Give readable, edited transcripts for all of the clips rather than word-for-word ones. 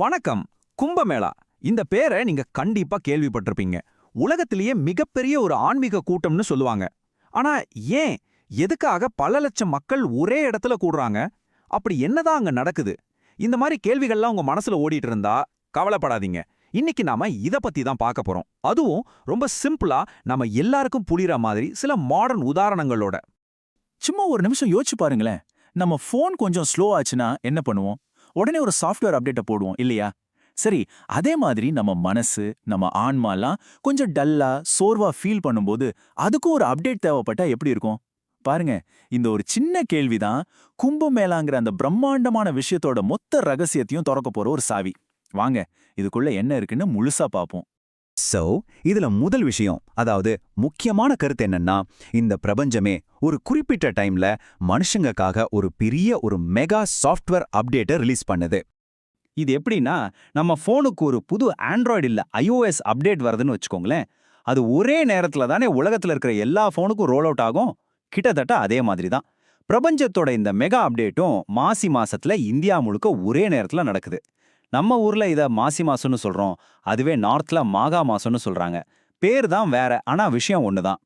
வணக்கம். கும்பமேளா இந்த பேரை நீங்க கண்டிப்பா கேள்விப்பட்டிருப்பீங்க. உலகத்திலேயே மிகப்பெரிய ஒரு ஆன்மீக கூட்டம்னு சொல்லுவாங்க. ஆனா ஏன், எதுக்காக பல லட்சம் மக்கள் ஒரே இடத்துல கூடுறாங்க? அப்படி என்னதான் அங்க நடக்குது? இந்த மாதிரி கேள்விகள்லாம் உங்க மனசுல ஓடிட்டு இருந்தா கவலைப்படாதீங்க. இன்னைக்கு நாம இத பத்தி தான் பார்க்க போறோம். அதுவும் ரொம்ப சிம்பிளா, நம்ம எல்லாருக்கும் புரியுற மாதிரி சில மாடர்ன் உதாரணங்களோட. சும்மா ஒரு நிமிஷம் யோசிச்சு பாருங்களேன். நம்ம ஃபோன் கொஞ்சம் ஸ்லோ ஆச்சுன்னா என்ன பண்ணுவோம்? உடனே ஒரு சாஃப்ட்வேர் அப்டேட்ட போடுவோம் இல்லையா? சரி, அதே மாதிரி நம்ம மனசு, நம்ம ஆன்மாலாம் கொஞ்சம் டல்லா, சோர்வா ஃபீல் பண்ணும்போது அதுக்கும் ஒரு அப்டேட் தேவைப்பட்டா எப்படி இருக்கும்? பாருங்க, இந்த ஒரு சின்ன கேள்விதான் கும்பமேளாங்கிற அந்த பிரம்மாண்டமான விஷயத்தோட மொத்த ரகசியத்தையும் திறக்க போற ஒரு சாவி. வாங்க, இதுக்குள்ள என்ன இருக்குன்னு முழுசா பாப்போம். சோ, இதுல முதல் விஷயம், அதாவது முக்கியமான கருத்து என்னன்னா, இந்த பிரபஞ்சமே ஒரு குறிப்பிட்ட டைம்ல மனுஷங்கக்காக ஒரு மெகா சாஃப்ட்வேர் அப்டேட்டை ரிலீஸ் பண்ணுது. இது எப்படின்னா, நம்ம ஃபோனுக்கு ஒரு புது ஆண்ட்ராய்டு இல்ல iOS அப்டேட் வருதுன்னு வச்சுக்கோங்களேன். அது ஒரே நேரத்துல தானே உலகத்துல இருக்கிற எல்லா ஃபோனுக்கும் ரோல் அவுட் ஆகும். கிட்டத்தட்ட அதே மாதிரி தான் பிரபஞ்சத்தோட இந்த மெகா அப்டேட்டும் மாசி மாசத்துல இந்தியா முழுக்க ஒரே நேரத்துல நடக்குது. நம்ம ஊர்ல இத மாசி மாசம்னு சொல்றோம். அதுவே நார்த்ல மாகா மாசம்னு சொல்றாங்க. பேர் தான் வேற, ஆனா விஷயம் ஒண்ணுதான்.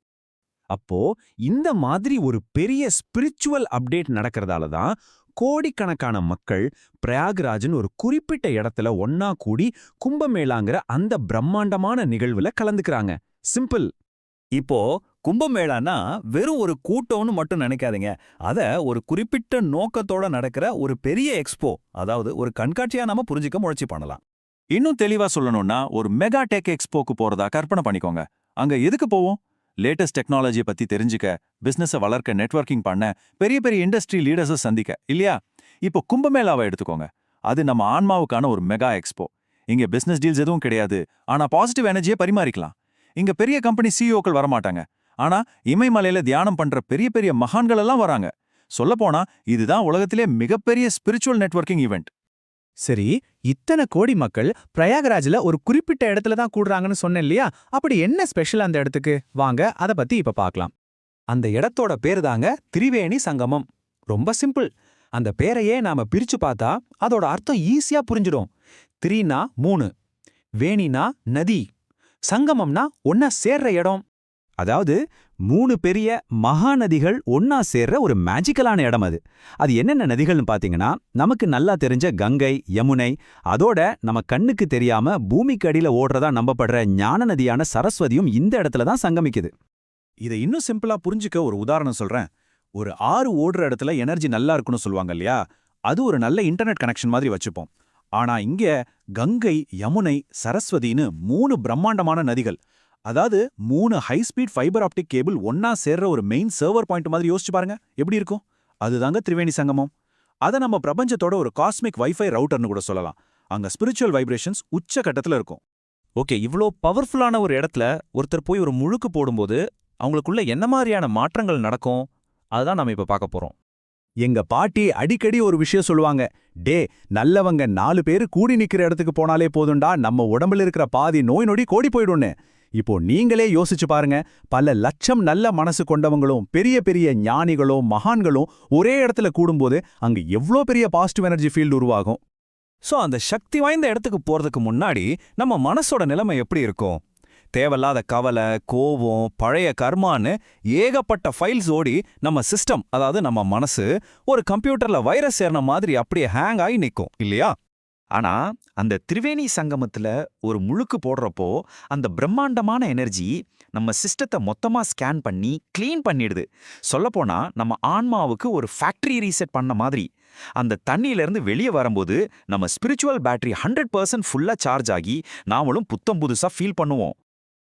அப்போ இந்த மாதிரி ஒரு பெரிய ஸ்பிரிச்சுவல் அப்டேட் நடக்கிறதால தான் கோடிக்கணக்கான மக்கள் பிரயாக்ராஜ்னு ஒரு குறிப்பிட்ட இடத்துல ஒன்னா கூடி கும்பமேளாங்கிற அந்த பிரம்மாண்டமான நிகழ்வுல கலந்துக்கிறாங்க. சிம்பிள். இப்போ கும்பமேளானா வெறும் ஒரு கூட்டம்னு மட்டும் நினைக்காதீங்க. அத ஒரு குறிப்பிட்ட நோக்கத்தோட நடக்கிற ஒரு பெரிய எக்ஸ்போ, அதாவது ஒரு கண்காட்சியா நாம புரிஞ்சுக்க முயற்சி பண்ணலாம். இன்னும் தெளிவா சொல்லணும்னா, ஒரு மெகா டெக் எக்ஸ்போக்கு போறதா கற்பனை பண்ணிக்கோங்க. அங்க எதுக்கு போவோம்? லேட்டஸ்ட் டெக்னாலஜியை பத்தி தெரிஞ்சுக்க, பிசினஸை வளர்க்க, நெட்வொர்க்கிங் பண்ண, பெரிய பெரிய இண்டஸ்ட்ரி லீடர்ஸை சந்திக்க, இல்லையா? இப்போ கும்பமேளாவை எடுத்துக்கோங்க. அது நம்ம ஆன்மாவுக்கான ஒரு மெகா எக்ஸ்போ. இங்க பிசினஸ் டீல்ஸ் எதுவும் கிடையாது, ஆனா பாசிட்டிவ் எனர்ஜியை பரிமாறிக்கலாம். இங்க பெரிய கம்பெனி சிஇஓக்கள் வரமாட்டாங்க, ஆனா இமயமலையில தியானம் பண்ற பெரிய பெரிய மகான்கள் எல்லாம் வராங்க. சொல்லப்போனா இதுதான் உலகத்திலே மிகப்பெரிய ஸ்பிரிச்சுவல் நெட்வொர்க்கிங் ஈவெண்ட். சரி, இத்தனை கோடி மக்கள் பிரயாகராஜ்ல ஒரு குறிப்பிட்ட இடத்துல தான் கூடுறாங்கன்னு சொன்னேன் இல்லையா? அப்படி என்ன ஸ்பெஷல் அந்த இடத்துக்கு? வாங்க அத பத்தி இப்ப பார்க்கலாம். அந்த இடத்தோட பேரு தாங்க திரிவேணி சங்கமம். ரொம்ப சிம்பிள். அந்த பேரையே நாம பிரிச்சு பார்த்தா அதோட அர்த்தம் ஈஸியா புரிஞ்சிடும். திரினா 3, வேணினா நதி, சங்கமம்னா ஒன்னா சேர்ற இடம். அதாவது 3 பெரிய மகாநதிகள் ஒன்னா சேர்ற ஒரு மேஜிக்கலான இடம் அது. அது என்னென்ன நதிகள்னு பாத்தீங்கன்னா, நமக்கு நல்லா தெரிஞ்ச கங்கை, யமுனை, அதோட நம்ம கண்ணுக்கு தெரியாம பூமிக்கு அடியில ஓடுறதா நம்பப்படுற ஞான நதியான சரஸ்வதியும் இந்த இடத்துல தான் சங்கமிக்குது. இதை இன்னும் சிம்பிளா புரிஞ்சுக்க ஒரு உதாரணம் சொல்றேன். ஒரு ஆறு ஓடுற இடத்துல எனர்ஜி நல்லா இருக்குன்னு சொல்லுவாங்க இல்லையா? அது ஒரு நல்ல இன்டர்நெட் கனெக்ஷன் மாதிரி வச்சுப்போம். ஆனா இங்க கங்கை, யமுனை, சரஸ்வதின்னு 3 பிரம்மாண்டமான நதிகள், அதாவது 3 high speed fibre optic cable ஒன்னா சேர்ற ஒரு மெயின் சர்வர் பாயிண்ட் மாதிரி யோசிச்சு பாருங்க, எப்படி இருக்கும்? அதுதாங்க திரிவேணி சங்கமம். அதை நம்ம பிரபஞ்சத்தோட ஒரு காஸ்மிக் வைஃபை ரவுட்டர்னு கூட சொல்லலாம். அங்க ஸ்பிரிச்சுவல் வைப்ரேஷன்ஸ் உச்ச கட்டத்துல இருக்கும். ஓகே, இவ்ளோ பவர்ஃபுல்லான ஒரு இடத்துல ஒருத்தர் போய் ஒரு முழுக்கு போடும்போது அவங்களுக்குள்ள என்ன மாதிரியான மாற்றங்கள் நடக்கும்? அதுதான் நம்ம இப்ப பார்க்க போறோம். எங்க பாட்டி அடிக்கடி ஒரு விஷயம் சொல்லுவாங்க. டே, நல்லவங்க 4 பேரு கூடி நிக்கிற இடத்துக்கு போனாலே போதும்டா, நம்ம உடம்புல இருக்கிற பாதி நோய் நொடி கோடி போயிடும்னு. இப்போ நீங்களே யோசிச்சு பாருங்க, பல லட்சம் நல்ல மனசு கொண்டவங்களும் பெரிய பெரிய ஞானிகளும் மகான்களும் ஒரே இடத்துல கூடும்போது அங்க எவ்ளோ பெரிய பாசிட்டிவ் எனர்ஜி ஃபீல்டு உருவாகும். சோ அந்த சக்தி வாய்ந்த இடத்துக்கு போறதுக்கு முன்னாடி நம்ம மனசோட நிலைமை எப்படி இருக்கும்? தேவையில்லாத கவலை, கோபம், பழைய கர்மான்னு ஏகப்பட்ட ஃபைல்ஸ் ஓடி நம்ம சிஸ்டம், அதாவது நம்ம மனசு ஒரு கம்ப்யூட்டர்ல வைரஸ் ஏறின மாதிரி அப்படியே ஹேங் ஆகி நிற்கும் இல்லையா? ஆனா அந்த திரிவேணி சங்கமத்துல ஒரு முழுக்கு போடுறப்போ அந்த பிரம்மாண்டமான எனர்ஜி நம்ம சிஸ்டத்தை மொத்தமா ஸ்கேன் பண்ணி கிளீன் பண்ணிடுது. சொல்லப்போனா நம்ம ஆன்மாவுக்கு ஒரு ஃபேக்டரி ரீசெட் பண்ண மாதிரி. அந்த தண்ணியிலிருந்து வெளியே வரும்போது நம்ம ஸ்பிரிச்சுவல் பேட்டரி 100% ஃபுல்லா சார்ஜ் ஆகி நாமளும் புத்தம் புதுசா ஃபீல் பண்ணுவோம்.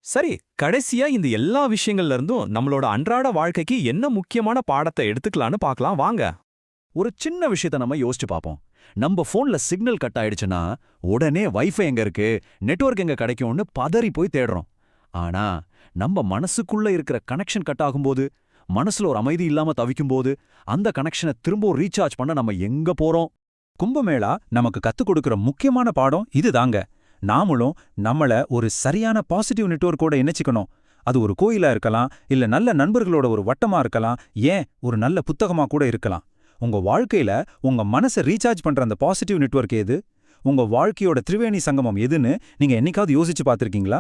சரி, கடைசியா இந்த எல்லா விஷயங்கள்ல இருந்தும் நம்மளோட அன்றாட வாழ்க்கைக்கு என்ன முக்கியமான பாடத்தை எடுத்துக்கலான்னு பார்க்கலாம் வாங்க. ஒரு சின்ன விஷயத்த நம்ம யோசிச்சு பார்ப்போம். நம்ம போன்ல சிக்னல் கட் ஆயிடுச்சுன்னா உடனே வைஃபை எங்க இருக்கு, நெட்வொர்க் எங்க கிடைக்கும்னு பதறி போய் தேடுறோம். ஆனா நம்ம மனசுக்குள்ள இருக்கிற கனெக்ஷன் கட் ஆகும்போது, மனசுல ஒரு அமைதி இல்லாம தவிக்கும்போது, அந்த கனெக்ஷனை திரும்ப ரீசார்ஜ் பண்ண நம்ம எங்க போறோம்? கும்பமேளா நமக்கு கத்துக் கொடுக்கிற முக்கியமான பாடம் இதுதாங்க. நாமளும் நம்மள ஒரு சரியான பாசிட்டிவ் நெட்வொர்க்கோட இணைச்சிக்கணும். அது ஒரு கோயிலா இருக்கலாம், இல்ல நல்ல நண்பர்களோட ஒரு வட்டமா இருக்கலாம், ஏன் ஒரு நல்ல புத்தகமா கூட இருக்கலாம். உங்க வாழ்க்கையில உங்க மனசை ரீசார்ஜ் பண்ற அந்த பாசிட்டிவ் நெட்வொர்க் ஏது? உங்க வாழ்க்கையோட திரிவேணி சங்கமம் எதுன்னு நீங்க என்னைக்காவது யோசிச்சு பார்த்திருக்கீங்களா?